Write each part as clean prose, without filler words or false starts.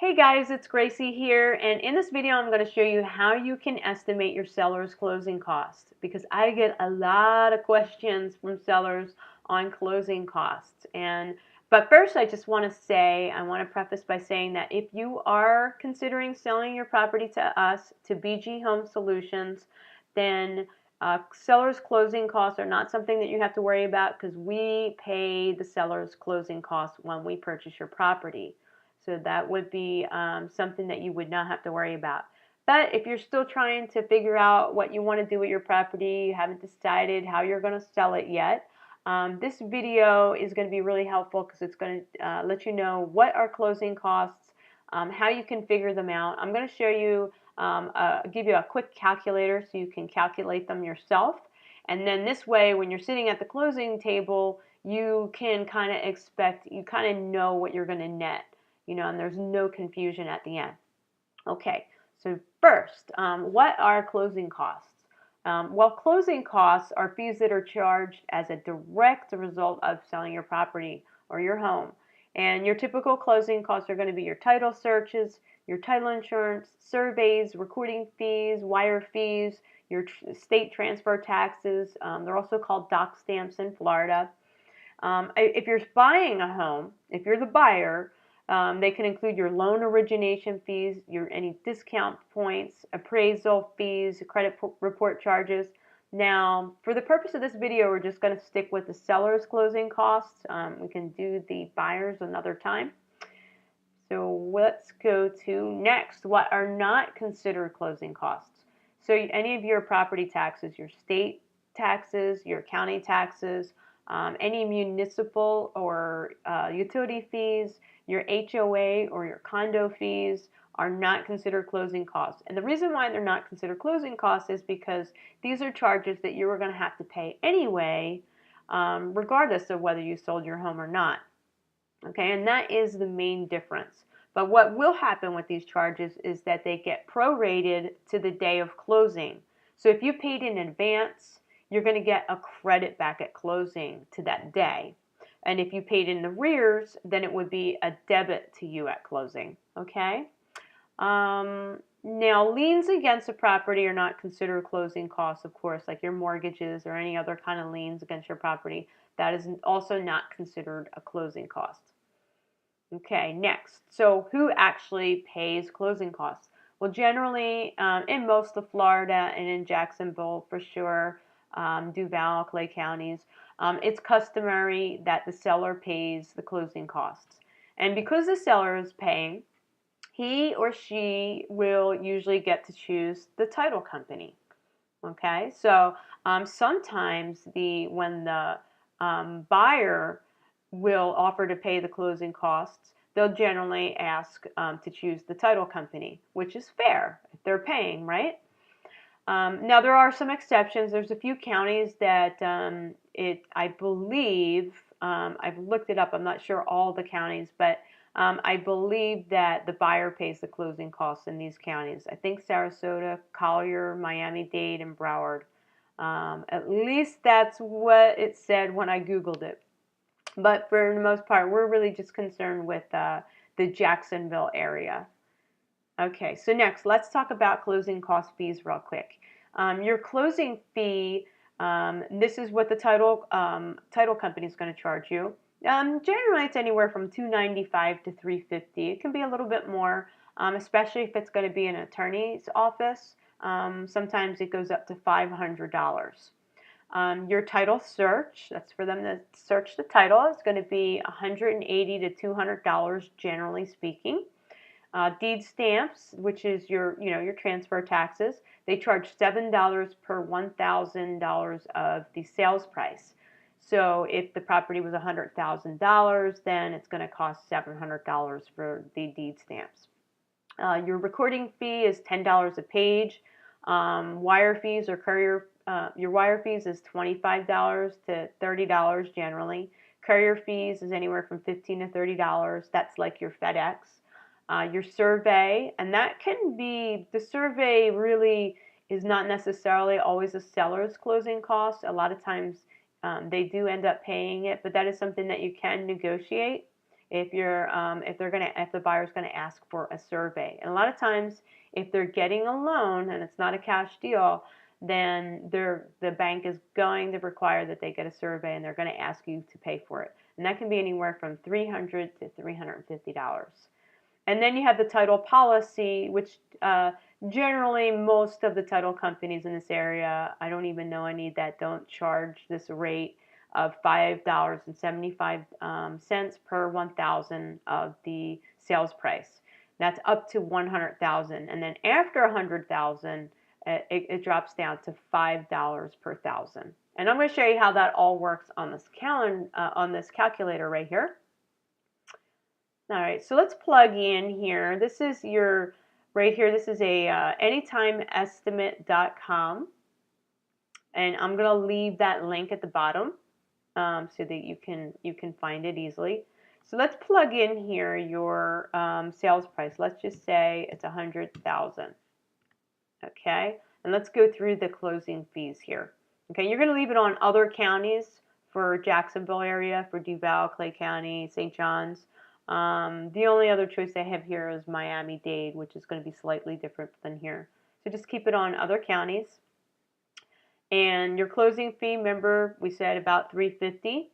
Hey guys, it's Gracie here, and in this video I'm going to show you how you can estimate your seller's closing costs, because I get a lot of questions from sellers on closing costs. But first I just want to preface by saying that if you are considering selling your property to us, to BG Home Solutions, then seller's closing costs are not something that you have to worry about, because we pay the seller's closing costs when we purchase your property. So that would be something that you would not have to worry about. But if you're still trying to figure out what you want to do with your property, you haven't decided how you're going to sell it yet, this video is going to be really helpful, because it's going to let you know what are closing costs, how you can figure them out. I'm going to show you, give you a quick calculator so you can calculate them yourself. And then this way, when you're sitting at the closing table, you can kind of know what you're going to net. And there's no confusion at the end. Okay, so first, what are closing costs? Well, closing costs are fees that are charged as a direct result of selling your property or your home. And your typical closing costs are going to be your title searches, your title insurance, surveys, recording fees, wire fees, your state transfer taxes. They're also called dock stamps in Florida. If you're buying a home, if you're the buyer, they can include your loan origination fees, any discount points, appraisal fees, credit report charges. Now, for the purpose of this video, we're just going to stick with the seller's closing costs. We can do the buyers another time. So let's go to next. What are not considered closing costs? So any of your property taxes, your state taxes, your county taxes, any municipal or utility fees, your HOA or your condo fees are not considered closing costs. And the reason why they're not considered closing costs is because these are charges that you were going to have to pay anyway, regardless of whether you sold your home or not. Okay, and that is the main difference. But what will happen with these charges is that they get prorated to the day of closing. So if you paid in advance, you're going to get a credit back at closing to that day. And if you paid in arrears, then it would be a debit to you at closing. Okay? Now, liens against a property are not considered closing costs, of course, like your mortgages or any other kind of liens against your property. That is also not considered a closing cost. Okay, next. So who actually pays closing costs? Well, generally, in most of Florida and in Jacksonville for sure, Duval, Clay counties, it's customary that the seller pays the closing costs. And because the seller is paying, he or she will usually get to choose the title company. Okay, so sometimes when the buyer will offer to pay the closing costs, they'll generally ask to choose the title company, which is fair if they're paying, right? Now, there are some exceptions. There's a few counties that I believe, I've looked it up, I'm not sure all the counties, but I believe that the buyer pays the closing costs in these counties. I think Sarasota, Collier, Miami-Dade, and Broward. At least that's what it said when I Googled it. But for the most part, we're really just concerned with the Jacksonville area. Okay, so next, let's talk about closing cost fees real quick. Your closing fee, this is what the title company is going to charge you. Generally, it's anywhere from $295 to $350. It can be a little bit more, especially if it's going to be an attorney's office. Sometimes it goes up to $500. Your title search, that's for them to search the title, is going to be $180 to $200 generally speaking. Deed stamps, which is your transfer taxes, they charge $7 per $1,000 of the sales price. So if the property was $100,000, then it's going to cost $700 for the deed stamps. Your recording fee is $10 a page. Wire fees or courier, your wire fees is $25 to $30 generally. Courier fees is anywhere from $15 to $30. That's like your FedEx. Your survey, and that can be, the survey really is not necessarily always a seller's closing cost. A lot of times they do end up paying it, but that is something that you can negotiate if the buyer's gonna ask for a survey. And a lot of times, if they're getting a loan and it's not a cash deal, then the bank is going to require that they get a survey, and they're going to ask you to pay for it. And that can be anywhere from $300 to $350. And then you have the title policy, which generally most of the title companies in this area, I don't even know any that don't charge this rate of $5.75 per 1,000 of the sales price. That's up to 100,000, and then after 100,000, it drops down to $5 per thousand. And I'm going to show you how that all works on this calculator right here. All right, so let's plug in here. This is your right here. This is a anytimeestimate.com, and I'm going to leave that link at the bottom so that you can find it easily. So let's plug in here your sales price. Let's just say it's 100,000. Okay, and let's go through the closing fees here. Okay, you're going to leave it on other counties for Jacksonville area, for Duval, Clay County, St. John's. The only other choice I have here is Miami-Dade, which is going to be slightly different than here. So just keep it on other counties. And your closing fee, remember we said about $350.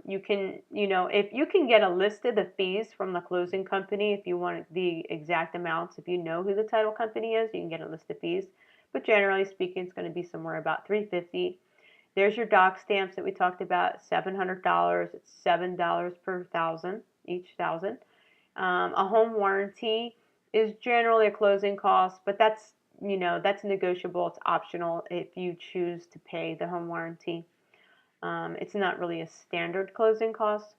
You can, if you can get a list of the fees from the closing company, if you want the exact amounts, if you know who the title company is, you can get a list of fees. But generally speaking, it's going to be somewhere about $350. There's your doc stamps that we talked about, $700. It's $7 per thousand, each thousand. A home warranty is generally a closing cost, but that's negotiable. It's optional if you choose to pay the home warranty. It's not really a standard closing cost.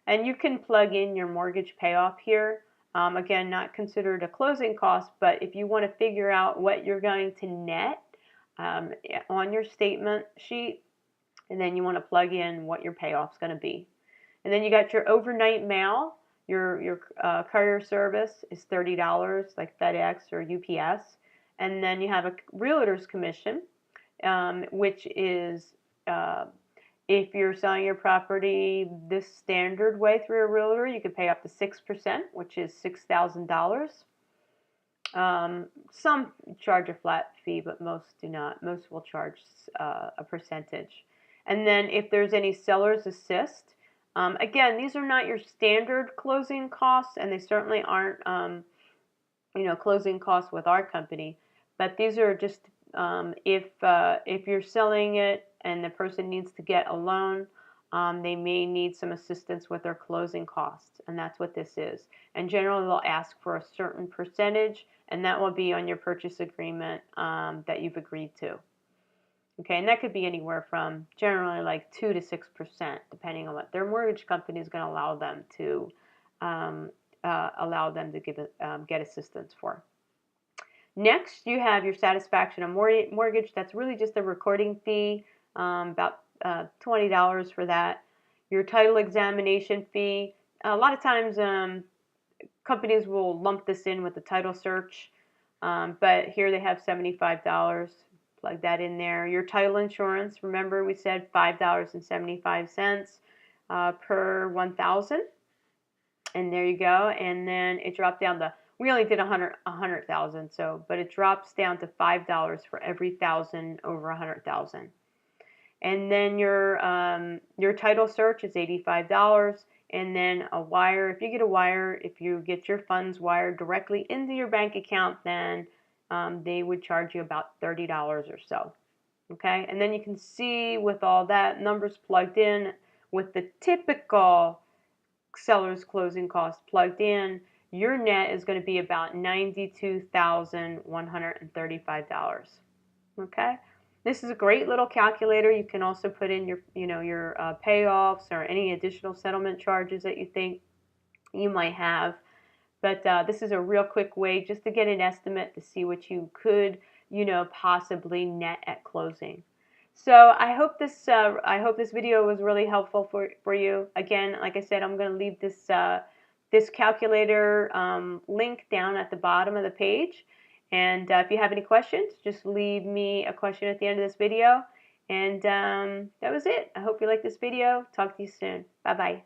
And you can plug in your mortgage payoff here. Again, not considered a closing cost, but if you want to figure out what you're going to net on your statement sheet, and then you want to plug in what your payoff's going to be. And then you got your overnight mail. Your courier service is $30, like FedEx or UPS. And then you have a realtor's commission, which is if you're selling your property this standard way through a realtor, you can pay up to 6%, which is $6,000. Some charge a flat fee, but most do not. Most will charge a percentage. And then if there's any seller's assist, again, these are not your standard closing costs, and they certainly aren't, closing costs with our company. But these are just if you're selling it and the person needs to get a loan, they may need some assistance with their closing costs, and that's what this is. And generally, they'll ask for a certain percentage, and that will be on your purchase agreement that you've agreed to. Okay, and that could be anywhere from generally like 2 to 6%, depending on what their mortgage company is going to allow them to get assistance for. Next, you have your satisfaction of mortgage. That's really just a recording fee, about $20 for that. Your title examination fee. A lot of times, companies will lump this in with the title search, but here they have $75. Plug that in there. Your title insurance, remember we said $5.75 per 1,000, and there you go. And then it dropped down to, we only did 100,000, but it drops down to $5 for every 1,000 over 100,000. And then your title search is $85, and then a wire. If you get a wire, if you get your funds wired directly into your bank account, then they would charge you about $30 or so. Okay, and then you can see with all that numbers plugged in, with the typical seller's closing costs plugged in, your net is going to be about $92,135. Okay, this is a great little calculator. You can also put in your payoffs or any additional settlement charges that you think you might have. But this is a real quick way just to get an estimate to see what you could, possibly net at closing. So I hope this video was really helpful for you. Again, like I said, I'm going to leave this calculator link down at the bottom of the page. And if you have any questions, just leave me a question at the end of this video. And that was it. I hope you liked this video. Talk to you soon. Bye-bye.